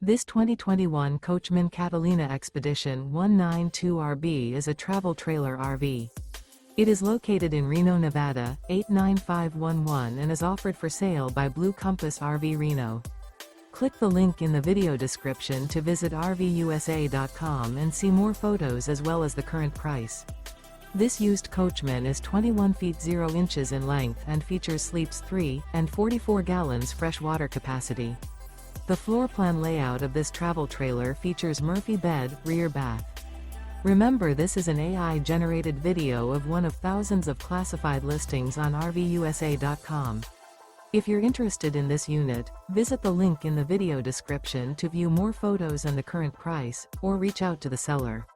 This 2021 Coachmen Catalina Expedition 192RB is a travel trailer RV. It is located in Reno, Nevada, 89511 and is offered for sale by Blue Compass RV Reno. Click the link in the video description to visit RVUSA.com and see more photos as well as the current price. This used Coachmen is 21 feet 0 inches in length and features sleeps 3 and 44 gallons fresh water capacity. The floor plan layout of this travel trailer features Murphy bed, rear bath. Remember, this is an AI-generated video of one of thousands of classified listings on RVUSA.com. If you're interested in this unit, visit the link in the video description to view more photos and the current price, or reach out to the seller.